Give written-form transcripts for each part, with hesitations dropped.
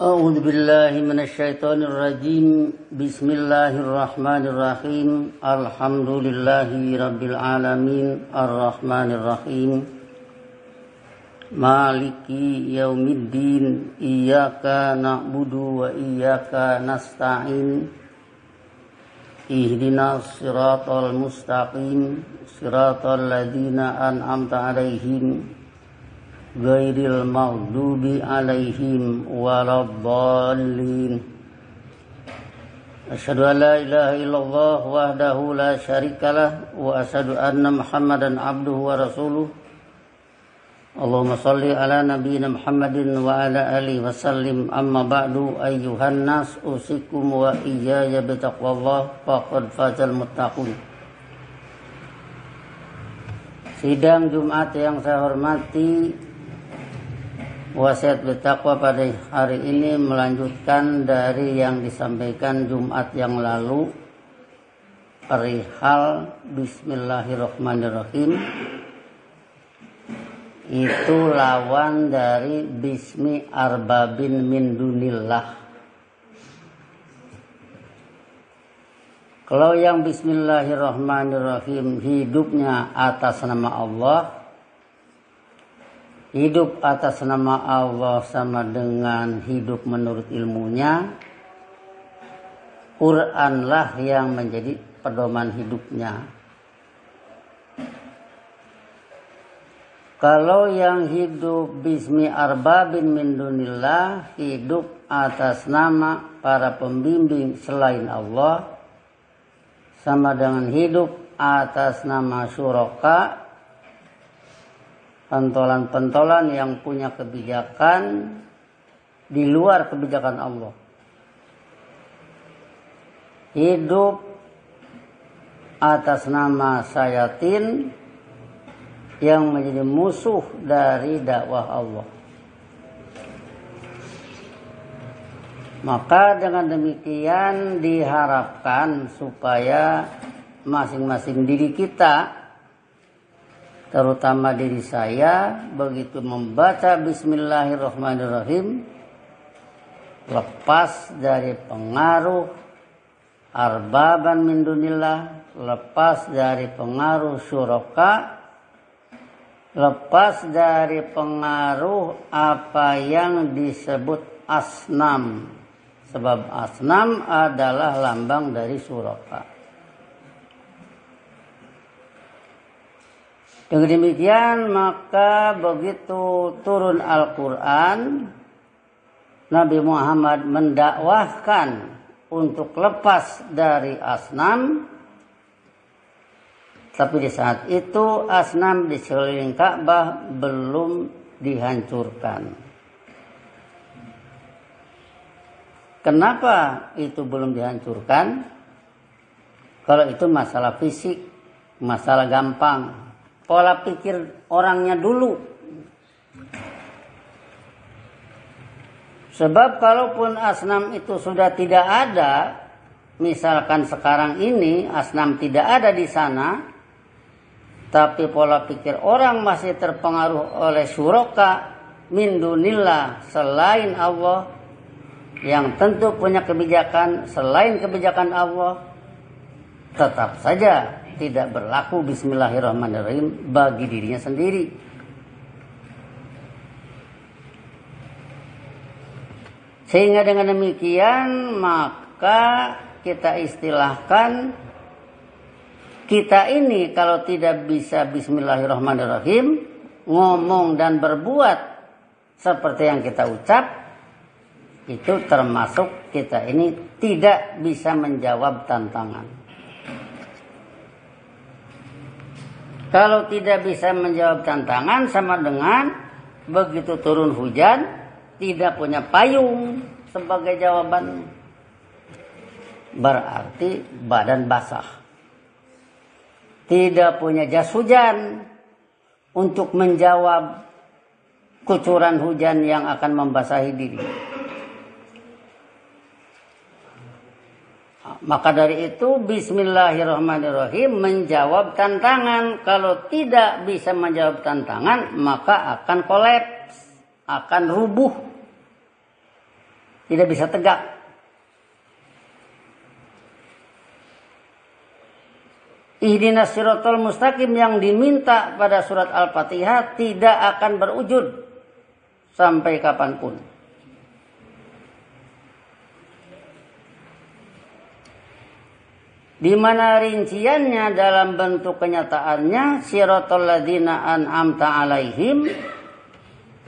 أعوذ بالله من الشيطان الرجيم بسم الله الرحمن الرحيم الحمد لله رب العالمين الرحمن الرحيم مالك يوم الدين إياك نعبد وإياك نستعين اهدنا الصراط المستقيم صراط الذين أنعمت عليهم ghairil maghdubi alaihim waladdallin. Asyhadu an la ilaha illallah wahdahu la syarikalah wa asyhadu anna Muhammadan abduhu wa rasuluh. Allahumma shalli ala nabiyyina Muhammadin wa ala alihi wa sallim. Amma ba'du, ayyuhan nas usikum wa iyaya bitaqwallah faqad fazal muttaqun. Sidang Jumat yang saya hormati, wasiat bertakwa pada hari ini melanjutkan dari yang disampaikan Jumat yang lalu perihal Bismillahirrahmanirrahim. Itu lawan dari Bismi arbabin min dunillah. Kalau yang Bismillahirrahmanirrahim hidupnya atas nama Allah, hidup atas nama Allah sama dengan hidup menurut ilmunya. Quranlah yang menjadi pedoman hidupnya. Kalau yang hidup bismi arbabin min dunillah, hidup atas nama para pembimbing selain Allah, sama dengan hidup atas nama syuraka, pentolan-pentolan yang punya kebijakan di luar kebijakan Allah. Hidup atas nama syayatin yang menjadi musuh dari dakwah Allah. Maka dengan demikian diharapkan supaya masing-masing diri kita, terutama diri saya, begitu membaca Bismillahirrahmanirrahim, lepas dari pengaruh arbaban min dunillah, lepas dari pengaruh syuraka, lepas dari pengaruh apa yang disebut asnam. Sebab asnam adalah lambang dari syuraka. Dengan demikian maka begitu turun Al-Quran, Nabi Muhammad mendakwahkan untuk lepas dari asnam. Tapi di saat itu asnam di sekeliling Ka'bah belum dihancurkan. Kenapa itu belum dihancurkan? Kalau itu masalah fisik, masalah gampang. Pola pikir orangnya dulu. Sebab kalaupun asnam itu sudah tidak ada, misalkan sekarang ini asnam tidak ada di sana, tapi pola pikir orang masih terpengaruh oleh syuraka min dunillah selain Allah, yang tentu punya kebijakan selain kebijakan Allah, tetap saja tidak berlaku Bismillahirrahmanirrahim bagi dirinya sendiri. Sehingga dengan demikian maka kita istilahkan, kita ini kalau tidak bisa Bismillahirrahmanirrahim, ngomong dan berbuat seperti yang kita ucap, itu termasuk kita ini tidak bisa menjawab tantangan. Kalau tidak bisa menjawab tantangan sama dengan begitu turun hujan tidak punya payung sebagai jawaban. Berarti badan basah. Tidak punya jas hujan untuk menjawab kucuran hujan yang akan membasahi diri. Maka dari itu Bismillahirrahmanirrahim menjawab tantangan. Kalau tidak bisa menjawab tantangan, maka akan kolaps, akan rubuh. tidak bisa tegak. Ihdinas siratal mustaqim yang diminta pada surat Al-Fatihah tidak akan berwujud sampai kapanpun. Di mana rinciannya dalam bentuk kenyataannya siratal ladzina an'amta alaihim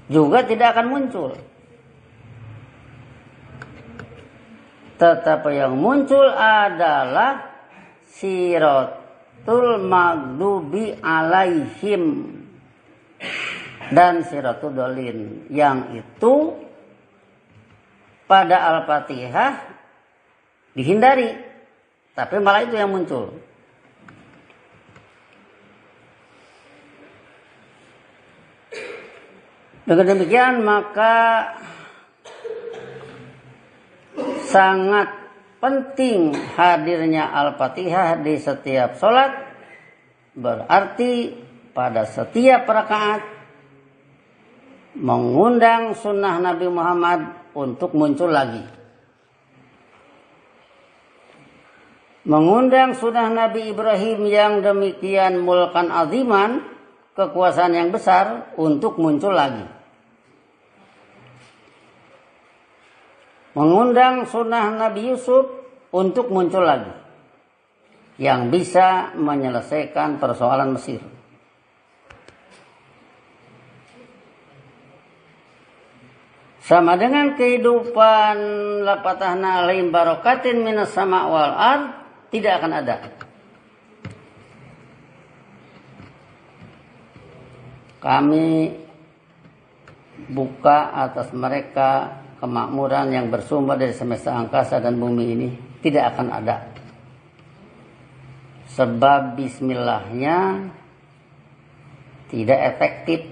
juga tidak akan muncul. Tetapi yang muncul adalah siratul maghdubi alaihim dan siratul dolin, yang itu pada Al-Fatihah dihindari, tapi malah itu yang muncul. Dengan demikian maka sangat penting hadirnya Al-Fatihah di setiap sholat. Berarti pada setiap rakaat mengundang sunnah Nabi Muhammad untuk muncul lagi. Mengundang sunnah Nabi Ibrahim yang demikian mulkan aziman, kekuasaan yang besar, untuk muncul lagi. Mengundang sunnah Nabi Yusuf untuk muncul lagi, yang bisa menyelesaikan persoalan Mesir. Sama dengan kehidupan lapatahna alaihim barakatin minas sama' wal ard, tidak akan ada. Kami buka atas mereka kemakmuran yang bersumber dari semesta angkasa dan bumi ini, tidak akan ada. Sebab bismillahnya tidak efektif,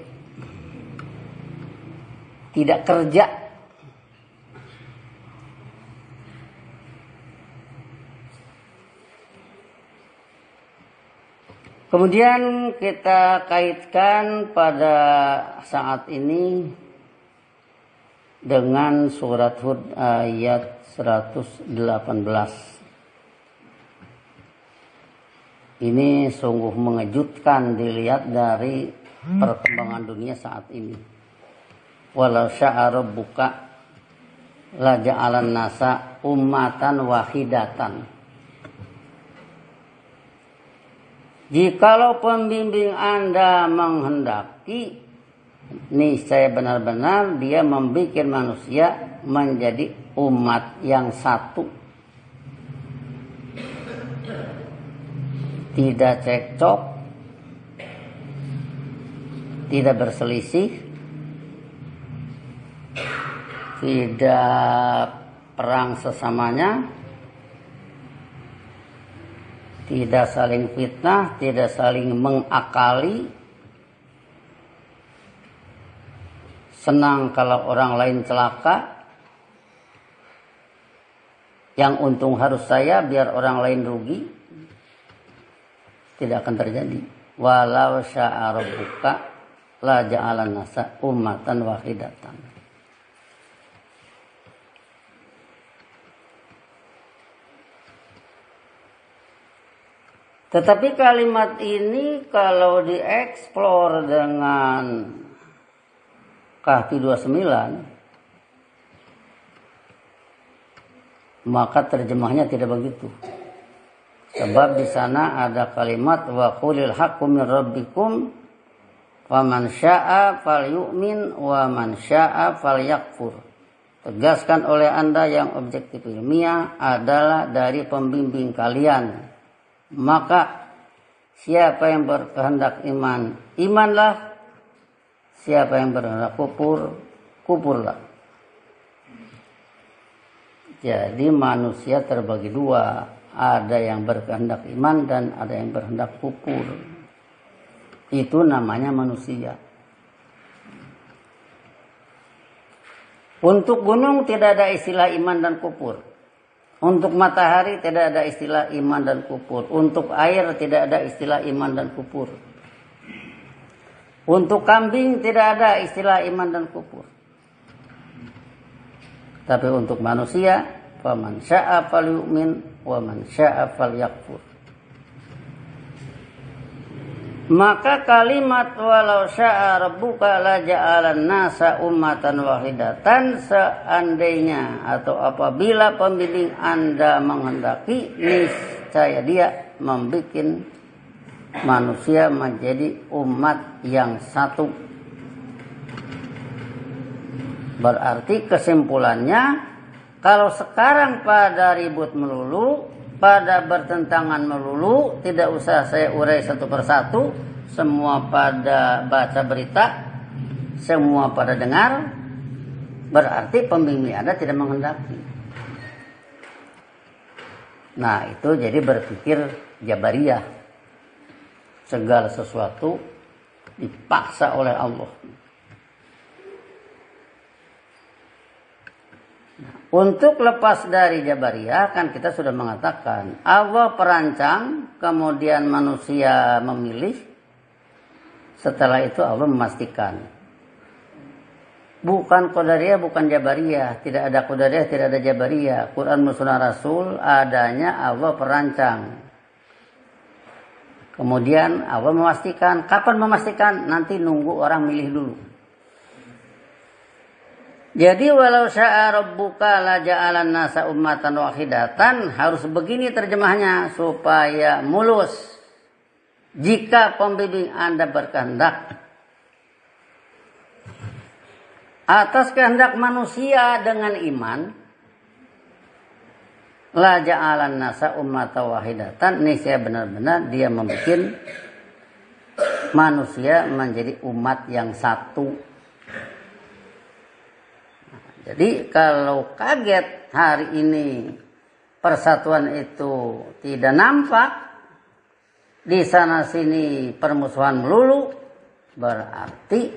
tidak kerja. Kemudian kita kaitkan pada saat ini dengan surat Hud ayat 118. Ini sungguh mengejutkan dilihat dari perkembangan dunia saat ini. Walau syaa rabbuka la ja'alan nasa ummatan wahidatan. Jikalau pembimbing Anda menghendaki, niscaya benar-benar dia membuat manusia menjadi umat yang satu. Tidak cekcok, tidak berselisih, tidak perang sesamanya, tidak saling fitnah, tidak saling mengakali, senang kalau orang lain celaka, yang untung harus saya biar orang lain rugi. Tidak akan terjadi. Walau syaa rabbuka la ja'alan nasa ummatan wahidatan. Tetapi kalimat ini kalau dieksplor dengan Kahfi 29, maka terjemahnya tidak begitu. Sebab di sana ada kalimat wa qulil haqqu min rabbikum faman syaa'a falyu'min wa man syaa'a falyakfur. Tegaskan oleh Anda yang objektif ilmiah adalah dari pembimbing kalian. Maka siapa yang berkehendak iman, imanlah. Siapa yang berkehendak kufur, kufurlah. Jadi manusia terbagi dua. Ada yang berkehendak iman dan ada yang berkehendak kufur. Itu namanya manusia. Untuk gunung tidak ada istilah iman dan kufur. Untuk matahari tidak ada istilah iman dan kufur. Untuk air tidak ada istilah iman dan kufur. Untuk kambing tidak ada istilah iman dan kufur. Tapi untuk manusia, faman syaa falyu'min wa man syaa falyakfur. Maka kalimat walau syaa rabbuka la ja'alan nasa ummatan wahidatan, seandainya atau apabila pembimbing Anda menghendaki, niscaya dia membuat manusia menjadi umat yang satu. Berarti kesimpulannya, kalau sekarang pada ribut melulu, pada bertentangan melulu, tidak usah saya urai satu persatu, semua pada baca berita, semua pada dengar, berarti pembimbing Anda tidak menghendaki. Nah, itu jadi berpikir Jabariyah. Segala sesuatu dipaksa oleh Allah. Untuk lepas dari Jabariyah, kan kita sudah mengatakan Allah perancang, kemudian manusia memilih, setelah itu Allah memastikan. Bukan Qadariyah, bukan Jabariyah, tidak ada Qadariyah, tidak ada Jabariyah. Quran Sunnah Rasul adanya Allah perancang. Kemudian Allah memastikan. Kapan memastikan? Nanti nunggu orang milih dulu. Jadi walau syaa rabbuka la ja'alan nasa ummatan wahidatan, harus begini terjemahnya supaya mulus. Jika pembimbing Anda berkehendak atas kehendak manusia dengan iman, la ja'alan nasa ummatan wahidatan, niscaya benar-benar dia membuat manusia menjadi umat yang satu. Jadi kalau kaget hari ini persatuan itu tidak nampak, di sana sini permusuhan melulu, berarti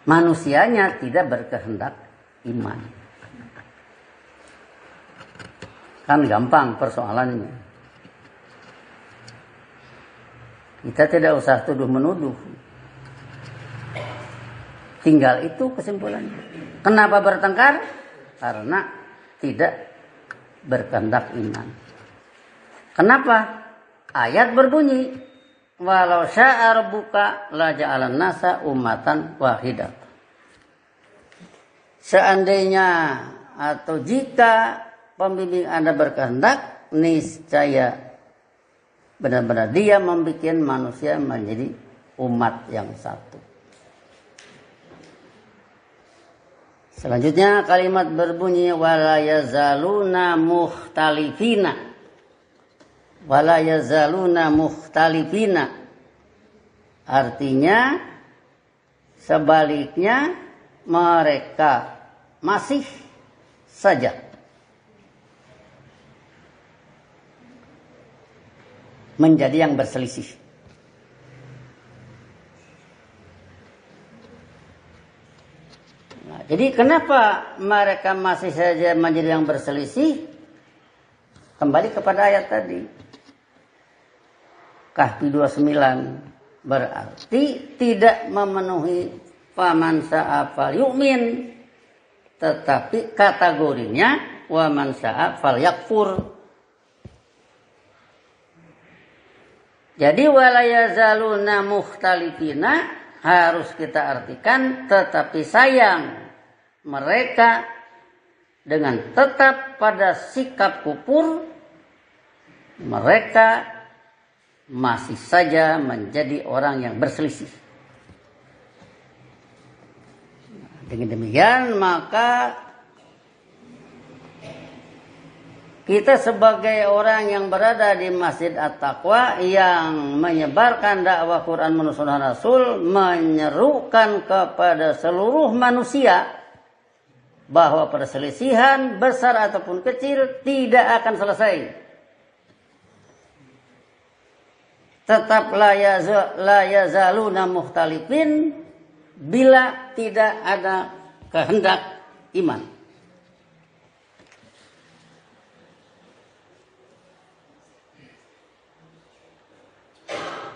manusianya tidak berkehendak iman. Kan gampang persoalannya. Kita tidak usah tuduh-menuduh. Tinggal itu kesimpulannya. Kenapa bertengkar? Karena tidak berkehendak iman. Kenapa? Ayat berbunyi, walau syaa rabbuka la ja'alan nasa ummatan wahidah. Seandainya atau jika pembimbing Anda berkehendak, niscaya benar-benar dia membuat manusia menjadi umat yang satu. Selanjutnya kalimat berbunyi wala yazaluna mukhtalifina. Wala yazaluna mukhtalifina. Artinya sebaliknya mereka masih saja menjadi yang berselisih. Jadi kenapa mereka masih saja menjadi yang berselisih? Kembali kepada ayat tadi. Kahfi 29 berarti tidak memenuhi faman syaa falyu'min, tetapi kategorinya waman syaa falyakfur. Jadi wala yazaluna mukhtalifina harus kita artikan tetapi sayang mereka dengan tetap pada sikap kufur, mereka masih saja menjadi orang yang berselisih. Dengan demikian maka kita sebagai orang yang berada di Masjid At-Taqwa yang menyebarkan dakwah Quran dan Sunnah Rasul, menyerukan kepada seluruh manusia bahwa perselisihan besar ataupun kecil tidak akan selesai. Tetap la yazaluna mukhtalifin bila tidak ada kehendak iman.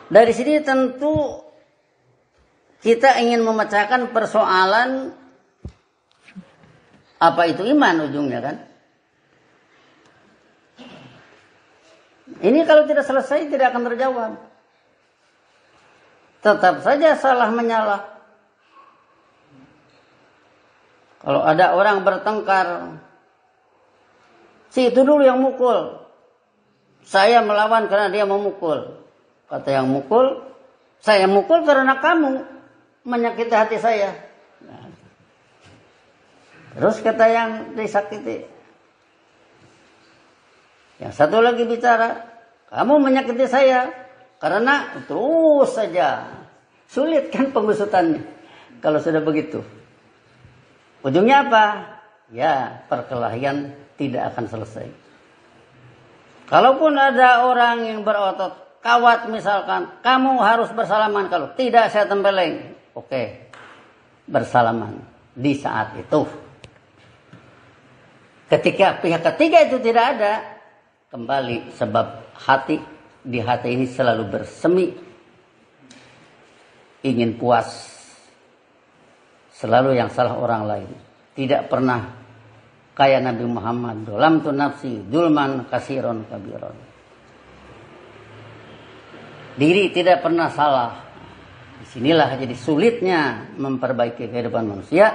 Dari sini tentu kita ingin memecahkan persoalan Apa itu iman ujungnya kan? Ini kalau tidak selesai tidak akan terjawab. Tetap saja salah menyalah. Kalau ada orang bertengkar, si itu dulu yang mukul. Saya melawan karena dia memukul. Kata yang mukul, saya mukul karena kamu menyakiti hati saya. Nah. Terus kata yang disakiti, yang satu lagi bicara, kamu menyakiti saya karena terus saja. Sulit kan pengusutannya kalau sudah begitu. Ujungnya apa? Ya, perkelahian tidak akan selesai. Kalaupun ada orang yang berotot, kawat misalkan, kamu harus bersalaman, kalau tidak saya tempeleng. Oke, bersalaman di saat itu. Ketika pihak ketiga itu tidak ada, kembali sebab di hati ini selalu bersemi ingin puas, selalu yang salah orang lain, tidak pernah kayak Nabi Muhammad, dolam tu nafsi dulman kasiron kabiron, diri tidak pernah salah. Disinilah jadi sulitnya memperbaiki kehidupan manusia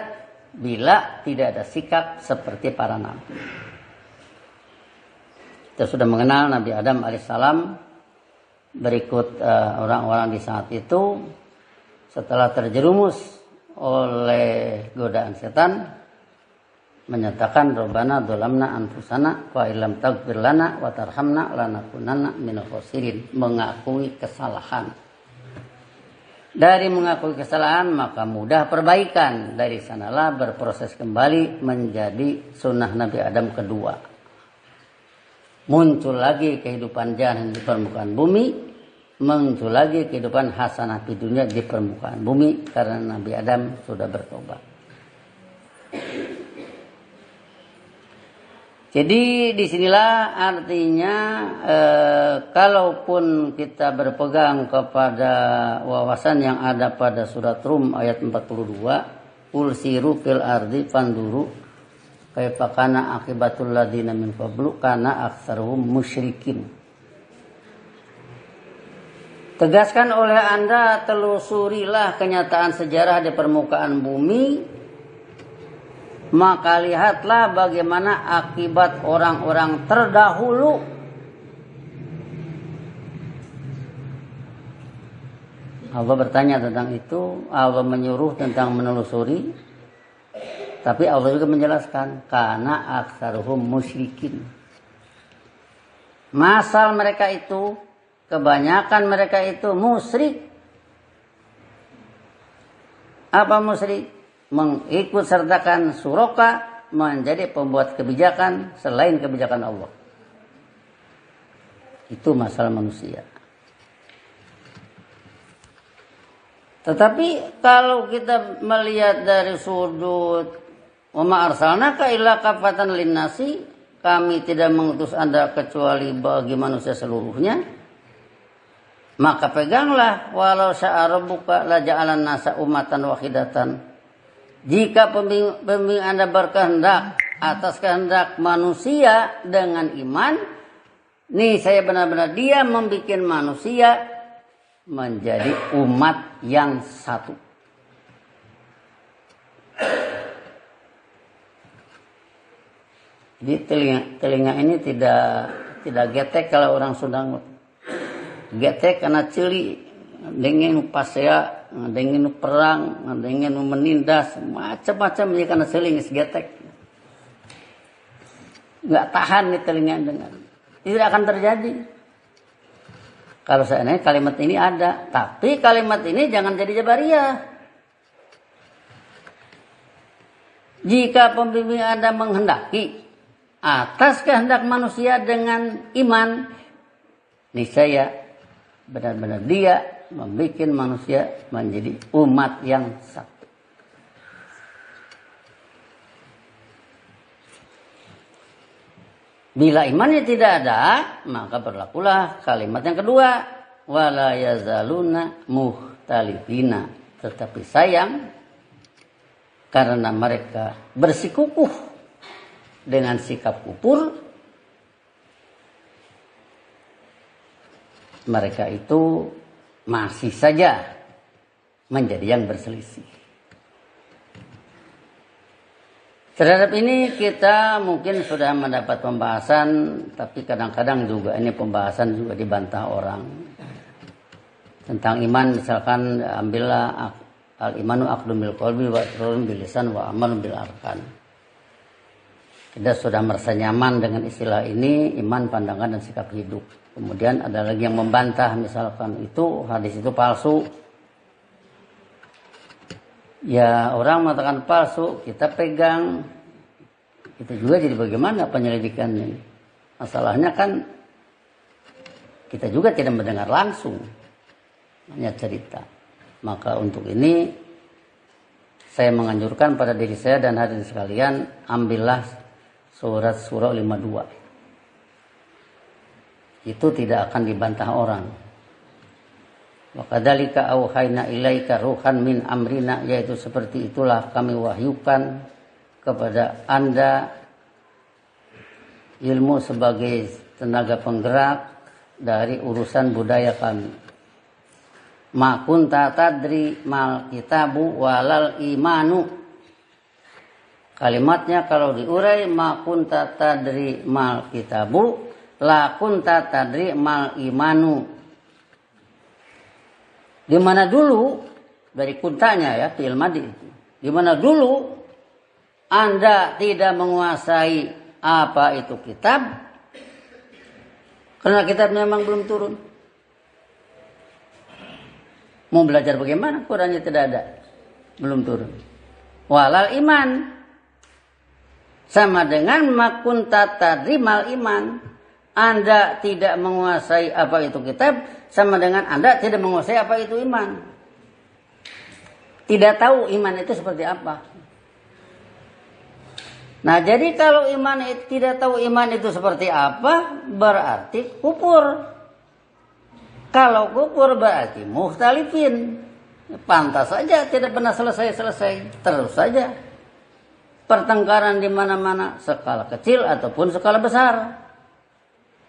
bila tidak ada sikap seperti para nabi. Kita sudah mengenal Nabi Adam alaihissalam. Berikut orang-orang di saat itu setelah terjerumus oleh godaan setan menyatakan Rabbana dzalamna anfusana wa illam taghfir lana wa tarhamna lanakunanna minal khasirin, mengakui kesalahan. Dari mengakui kesalahan maka mudah perbaikan, dari sanalah berproses kembali menjadi sunnah Nabi Adam kedua. Muncul lagi kehidupan jannah di permukaan bumi, muncul lagi kehidupan hasanah di dunia di permukaan bumi karena Nabi Adam sudah bertobat. Jadi disinilah artinya kalaupun kita berpegang kepada wawasan yang ada pada surat Rum ayat 42, Qul siru fil ardi fanduru kaifa kana akibatul ladina min qablu kana aktsaruhum musyrikin. Tegaskan oleh Anda, telusurilah kenyataan sejarah di permukaan bumi, maka lihatlah bagaimana akibat orang-orang terdahulu. Allah bertanya tentang itu, Allah menyuruh tentang menelusuri, tapi Allah juga menjelaskan karena aktsaruhum musyrikin. Masal mereka itu, kebanyakan mereka itu musyrik. Apa musyrik? Mengikut sertakan suraka, menjadi pembuat kebijakan selain kebijakan Allah. Itu masalah manusia. Tetapi kalau kita melihat dari sudut wa ma arsalnaka illa kafatan linnasi, kami tidak mengutus Anda kecuali bagi manusia seluruhnya, maka peganglah walau syaa rabbuka la ja'alan nasa ummatan wahidatan. Jika pembimbing Anda berkehendak atas kehendak manusia dengan iman, nih saya benar-benar dia membuat manusia menjadi umat yang satu. Jadi telinga ini tidak getek kalau orang Sunda. Getek karena celi, dengin pasea, dengin perang, dengin menindas, macam-macam ya karena seling getek. Nggak tahan nih telinga dengar. Tidak akan terjadi. Kalau seandainya kalimat ini ada, tapi kalimat ini jangan jadi jabariyah. Jika pembimbing Anda menghendaki atas kehendak manusia dengan iman, niscaya benar-benar dia membuat manusia menjadi umat yang satu. Bila imannya tidak ada, maka berlakulah kalimat yang kedua, wala yazaluna muhtalifina. Tetapi sayang, karena mereka bersikukuh dengan sikap kufur, mereka itu masih saja menjadi yang berselisih. Terhadap ini kita mungkin sudah mendapat pembahasan, tapi kadang-kadang juga ini pembahasan juga dibantah orang. Tentang iman, misalkan ambillah al-imanu aqdun bil qalbi wa iqrarun bil lisan wa amalun bil arkan. Kita sudah merasa nyaman dengan istilah ini, iman, pandangan, dan sikap hidup. Kemudian ada lagi yang membantah, misalkan itu hadis itu palsu. Ya, orang mengatakan palsu, kita pegang. Itu juga jadi bagaimana penyelidikannya. Masalahnya kan kita juga tidak mendengar langsung, hanya cerita. Maka untuk ini saya menganjurkan pada diri saya dan hadirin sekalian, ambillah surat surah 52. Itu tidak akan dibantah orang. Wa kadzalika auhayna ilaika ruhan min amrina, yaitu seperti itulah kami wahyukan kepada Anda ilmu sebagai tenaga penggerak dari urusan budaya kami. Ma kunta tadri mal kitabu walal imanu. Kalimatnya kalau diurai, ma kunta tadri mal kitabu la kunta tadri mal imanu. Di mana dulu, dari kuntanya ya, fi'il madhi itu. Di mana dulu Anda tidak menguasai apa itu kitab, karena kitab memang belum turun. Mau belajar bagaimana? Qurannya tidak ada, belum turun. Walal iman, sama dengan makunta tadrimal iman. Anda tidak menguasai apa itu kitab, sama dengan Anda tidak menguasai apa itu iman. Tidak tahu iman itu seperti apa. Nah, jadi kalau iman itu, tidak tahu iman itu seperti apa, berarti kufur. Kalau kufur berarti mukhtalifin. Pantas saja tidak pernah selesai-selesai, terus saja pertengkaran di mana-mana, skala kecil ataupun skala besar.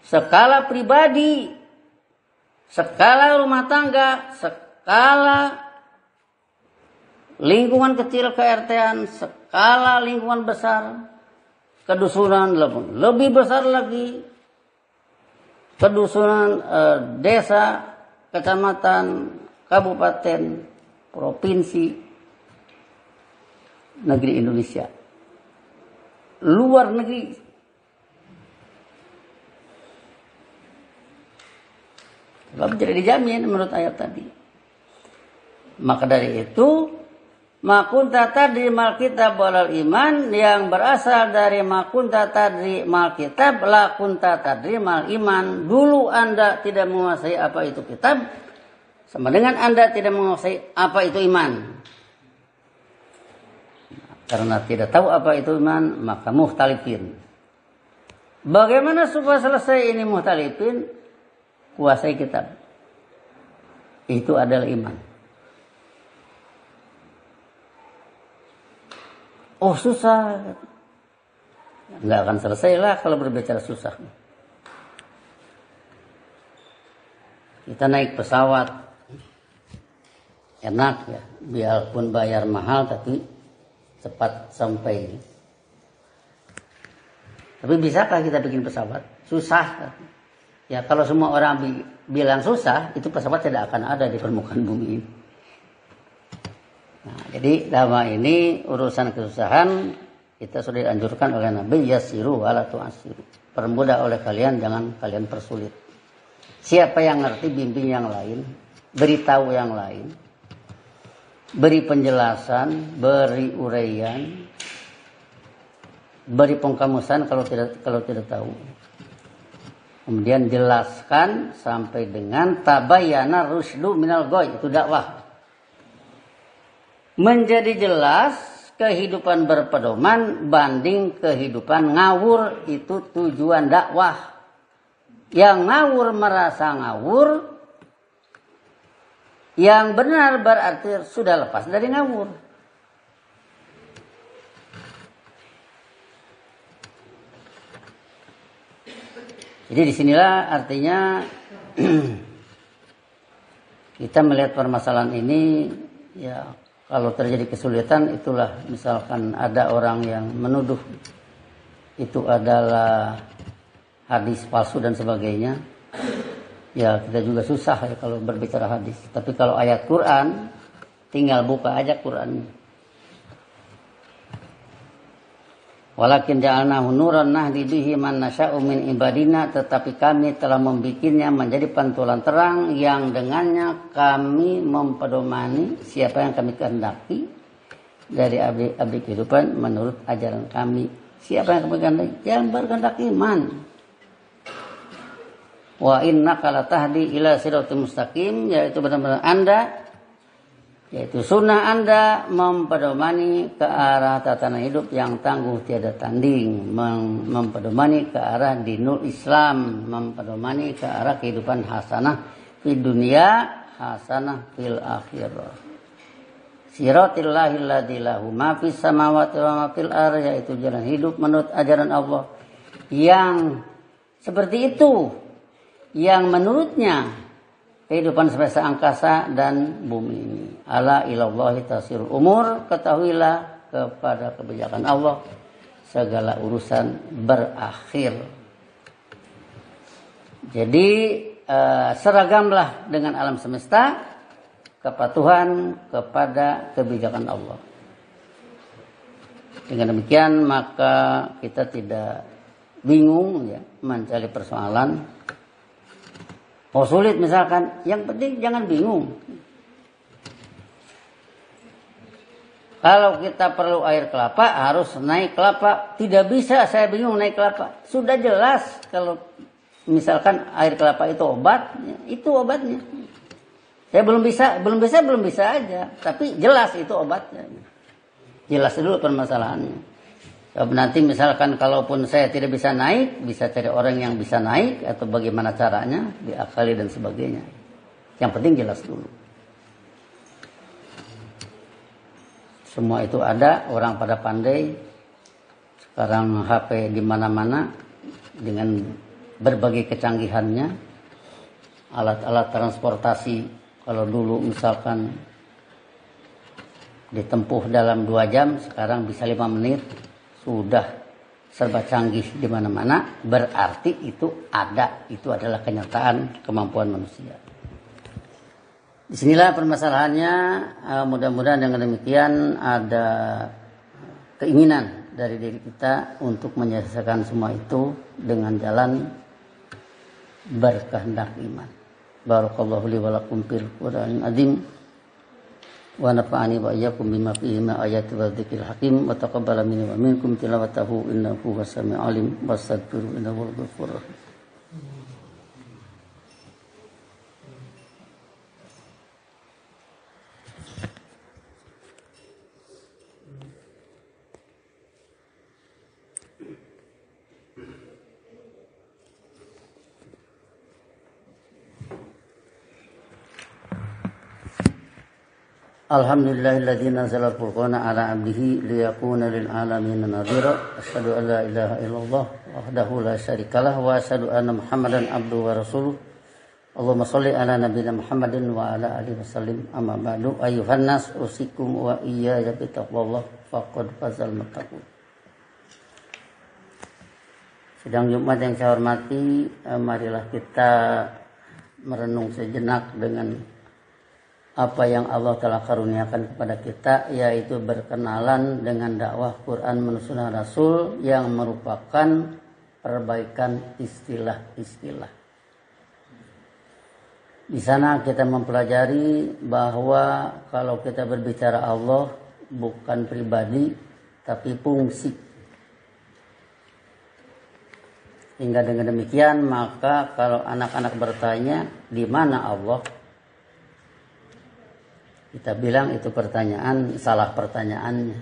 Skala pribadi, skala rumah tangga, skala lingkungan kecil KRT-an, skala lingkungan besar, kedusunan lebih besar lagi, kedusunan desa, kecamatan, kabupaten, provinsi, negeri Indonesia, luar negeri. Sebab tidak dijamin menurut ayat tadi. Maka dari itu, makunta tadri mal kitab walal iman, yang berasal dari makunta tadri mal kitab la kunta tadri mal iman. Dulu Anda tidak menguasai apa itu kitab, sama dengan Anda tidak menguasai apa itu iman. Karena tidak tahu apa itu iman, maka mukhtalifin. Bagaimana supaya selesai ini mukhtalifin? Kuasai kitab. Itu adalah iman. Oh, susah. Nggak akan selesai lah kalau berbicara susah. Kita naik pesawat. Enak ya. Biarpun bayar mahal tapi cepat sampai. Tapi bisakah kita bikin pesawat? Susah. Ya, kalau semua orang bilang susah, itu pesawat tidak akan ada di permukaan bumi ini. Nah, jadi dalam ini urusan kesusahan kita sudah dianjurkan oleh Nabi, yasiru wala tu'asiru. Permudah oleh kalian, jangan kalian persulit. Siapa yang ngerti, bimbing yang lain, beritahu yang lain, beri penjelasan, beri uraian, beri pengkamusan kalau tidak tahu. Kemudian jelaskan sampai dengan tabayyana rusdu minal ghoi, itu dakwah. Menjadi jelas kehidupan berpedoman banding kehidupan ngawur, itu tujuan dakwah. Yang ngawur merasa ngawur, yang benar berarti sudah lepas dari ngawur. Jadi disinilah artinya kita melihat permasalahan ini, ya kalau terjadi kesulitan, itulah misalkan ada orang yang menuduh itu adalah hadis palsu dan sebagainya, ya kita juga susah ya kalau berbicara hadis. Tapi kalau ayat Quran, tinggal buka aja Qurannya. Walakin ja'alnahu nuran nahdi bihi man nasya'u min ibadina, tetapi kami telah membikinnya menjadi pantulan terang yang dengannya kami mempedomani siapa yang kami kehendaki dari abdi kehidupan menurut ajaran kami. Siapa yang kami kehendaki? Yang berkehendak iman. Wa innaka latahdi ila siratal mustaqim, yaitu benar-benar Anda, yaitu sunnah Anda mempedomani ke arah tatanan hidup yang tangguh tiada tanding, mempedomani ke arah dinul Islam, mempedomani ke arah kehidupan hasanah di dunia, hasanah fil akhirah. Siratillahi alladzi lahu ma fis samawati wa ma fil ardh, yaitu jalan hidup menurut ajaran Allah yang seperti itu, yang menurutnya kehidupan semesta angkasa dan bumi ini. Ala ilallahi tasirul umur, ketahuilah kepada kebijakan Allah segala urusan berakhir. Jadi seragamlah dengan alam semesta, kepatuhan kepada kebijakan Allah. Dengan demikian maka kita tidak bingung ya mencari persoalan. Oh sulit misalkan, yang penting jangan bingung. Kalau kita perlu air kelapa, harus naik kelapa. Tidak bisa saya bingung naik kelapa. Sudah jelas kalau misalkan air kelapa itu obat, itu obatnya. Saya belum bisa aja. Tapi jelas itu obatnya. Jelas dulu permasalahannya. Nanti misalkan kalaupun saya tidak bisa naik, bisa cari orang yang bisa naik atau bagaimana caranya, diakali dan sebagainya. Yang penting jelas dulu. Semua itu ada, orang pada pandai. Sekarang HP di mana-mana dengan berbagai kecanggihannya. Alat-alat transportasi, kalau dulu misalkan ditempuh dalam 2 jam, sekarang bisa 5 menit. Sudah serba canggih di mana-mana, berarti itu ada, itu adalah kenyataan kemampuan manusia. Disinilah permasalahannya. Mudah-mudahan dengan demikian ada keinginan dari diri kita untuk menyelesaikan semua itu dengan jalan berkehendak iman. Barakallahu li wa lakum fil Qur'anil azim. Wa nafa'ani wa iyyakum bima fihi min ayati wa dzikril hakim wa taqabbala minni wa minkum tilawatahu innahu was-sami'ul alim wastaghfiru innahu ghafurur rahim. Alhamdulillahilladzi nazzala al-furqana ala 'abdihi liyakuna lil 'alamin nadhira. Asyhadu an la ilaha illallah wahdahu la syarikalah wa asyhadu anna Muhammadan abduhu wa rasuluh. Allahumma shalli ala nabiyyina Muhammadin wa ala alihi wasallim. Amma ba'du, ayyuhan nas usikum wa iyaya bi taqwallah faqad fazal muttaqun. Sidang Jumat yang saya hormati, marilah kita merenung sejenak dengan apa yang Allah telah karuniakan kepada kita, yaitu berkenalan dengan dakwah Quran menurut sunnah Rasul yang merupakan perbaikan istilah-istilah. Di sana kita mempelajari bahwa kalau kita berbicara Allah bukan pribadi tapi fungsi. Hingga dengan demikian maka kalau anak-anak bertanya di mana Allah, kita bilang itu pertanyaan, salah pertanyaannya.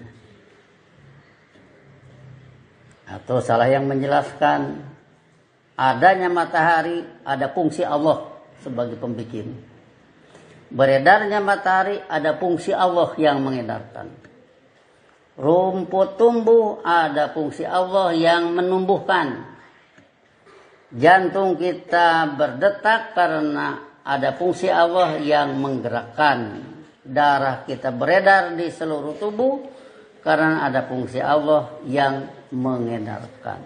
Atau salah yang menjelaskan. Adanya matahari, ada fungsi Allah sebagai pembikin. Beredarnya matahari, ada fungsi Allah yang mengedarkan. Rumput tumbuh, ada fungsi Allah yang menumbuhkan. Jantung kita berdetak karena ada fungsi Allah yang menggerakkan. Darah kita beredar di seluruh tubuh karena ada fungsi Allah yang mengedarkan.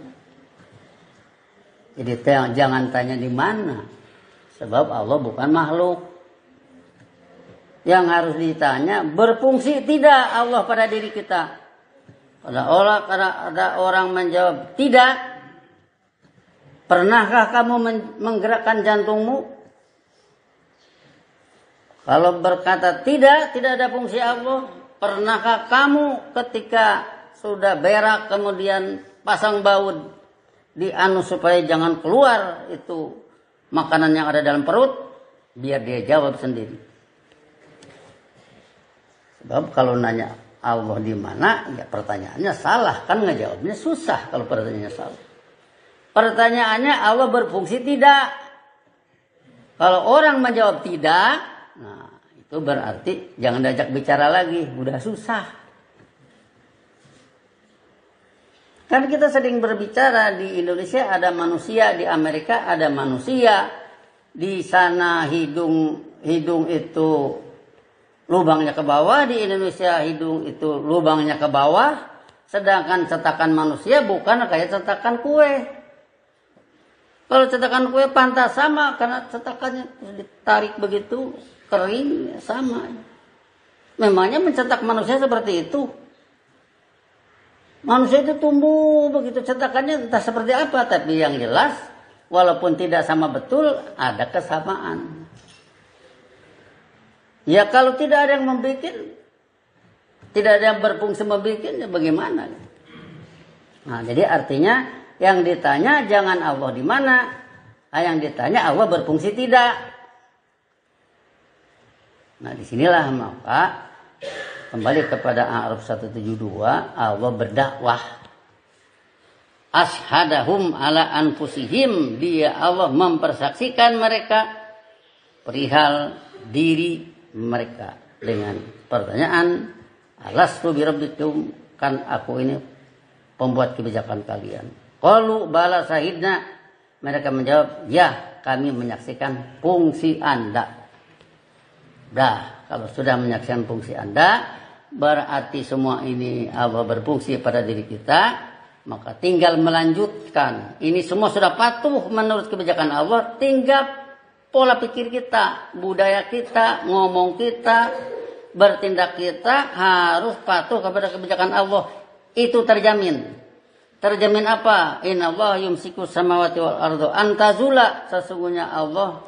Jadi jangan tanya di mana, sebab Allah bukan makhluk. Yang harus ditanya, berfungsi tidak Allah pada diri kita? Ada orang menjawab tidak. Pernahkah kamu menggerakkan jantungmu? Kalau berkata tidak ada fungsi Allah. Pernahkah kamu ketika sudah berak kemudian pasang baut di anus supaya jangan keluar itu makanan yang ada dalam perut? Biar dia jawab sendiri. Sebab kalau nanya Allah di mana, ya pertanyaannya salah, kan ngejawabnya susah kalau pertanyaannya salah. Pertanyaannya Allah berfungsi tidak. Kalau orang menjawab tidak, nah itu berarti jangan diajak bicara lagi, udah susah. Kan kita sering berbicara di Indonesia ada manusia, di Amerika ada manusia, di sana hidung itu lubangnya ke bawah, di Indonesia hidung itu lubangnya ke bawah, sedangkan cetakan manusia bukan kayak cetakan kue. Kalau cetakan kue pantas sama karena cetakannya ditarik begitu kering sama. Memangnya mencetak manusia seperti itu? Manusia itu tumbuh begitu cetakannya entah seperti apa, tapi yang jelas walaupun tidak sama betul ada kesamaan. Ya kalau tidak ada yang membuat, tidak ada yang berfungsi membuat, ya bagaimana? Nah, jadi artinya yang ditanya jangan Allah di mana, yang ditanya Allah berfungsi tidak. Nah disinilah maka kembali kepada A'raf 172, Allah berdakwah. Ashadahum ala anfusihim, dia Allah mempersaksikan mereka perihal diri mereka dengan pertanyaan, alastu birabbikum, kan aku ini pembuat kebijakan kalian. Qalu bala sahidna, mereka menjawab, ya kami menyaksikan fungsi Anda. Dah, kalau sudah menyaksikan fungsi Anda, berarti semua ini Allah berfungsi pada diri kita, maka tinggal melanjutkan. Ini semua sudah patuh menurut kebijakan Allah, tinggal pola pikir kita, budaya kita, ngomong kita, bertindak kita harus patuh kepada kebijakan Allah. Itu terjamin. Terjamin apa? Innallaha yumsiku samawati wal ardo antazula. Sesungguhnya Allah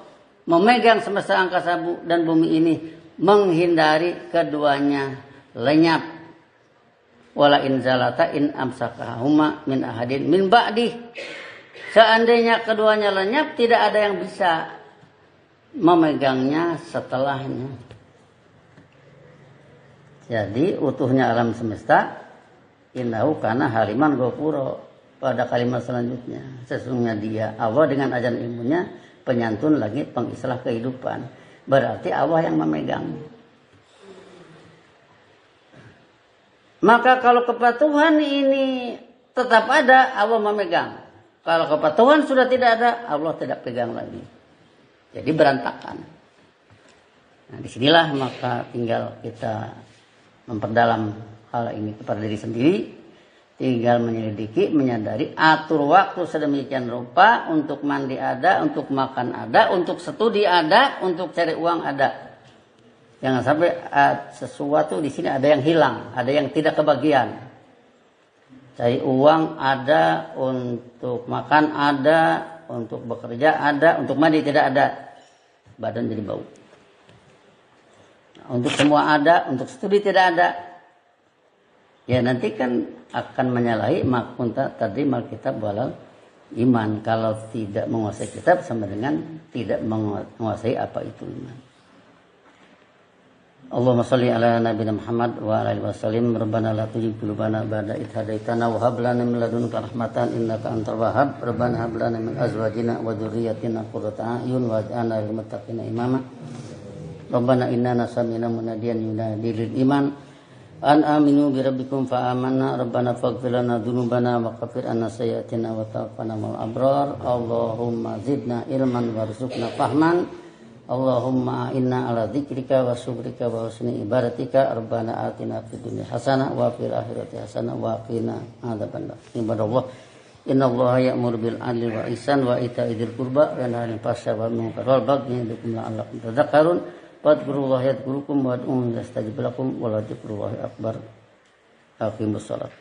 memegang semesta angkasa dan bumi ini, menghindari keduanya lenyap. Wala in zalata in amsakahuma min ahadin min ba'di. Seandainya keduanya lenyap, tidak ada yang bisa memegangnya setelahnya. Jadi utuhnya alam semesta, innahu kana haliman ghafuro. Pada kalimat selanjutnya, sesungguhnya dia Allah dengan ajaran ilmunya penyantun lagi pengislah kehidupan. Berarti Allah yang memegang. Maka kalau kepatuhan ini tetap ada, Allah memegang. Kalau kepatuhan sudah tidak ada, Allah tidak pegang lagi. Jadi berantakan. Nah disinilah maka tinggal kita memperdalam hal ini kepada diri sendiri, tinggal menyelidiki, menyadari, atur waktu sedemikian rupa, untuk mandi ada, untuk makan ada, untuk studi ada, untuk cari uang ada. Jangan sampai sesuatu di sini ada yang hilang, ada yang tidak kebagian. Cari uang ada, untuk makan ada, untuk bekerja ada, untuk mandi tidak ada, badan jadi bau. Untuk semua ada, untuk studi tidak ada. Ya nanti kan akan menyalahi makunta tadi mal kitab walal iman. Kalau tidak menguasai kitab sama dengan tidak menguasai apa itu iman. Allahumma shalli ala nabiyina Muhammad wa ala alihi wasallim. Rabbana la tuzigh qulubana ba'da idh hadaitana wa hab lana min ladunka rahmatan innaka antal wahhab. Rabbana hab lana min azwajina wa dhurriyyatina qurrata a'yun waj'alna lil muttaqina imama. Rabbana innana sami'na munadiyan yunadi lil iman An aminu bi rabbikum fa amanna rabbana faghfir lana dzunubana wa kaffir anna sayyi'atina wa tawaffana ma'al abrar. Allahumma zidna ilman warzuqna fahman. Allahumma inna ala dzikrika wa syukrika wa husni ibadatika. Rabbana atina fid dunya hasanah wa fil akhirati hasanah wa qina adzabannar. Ibadallah, innallaha ya'muru bil 'adli wal ihsan wa ita'i dzil qurba wa yanha 'anil fahsya'i wal munkari wal baghi ya'idukum la'allakum tadhakkarun. Fadhkurullaha yadhkurukum wa ud'uuhu yastajib lakum wa la dzikrullahi akbar. Aqimus shalah.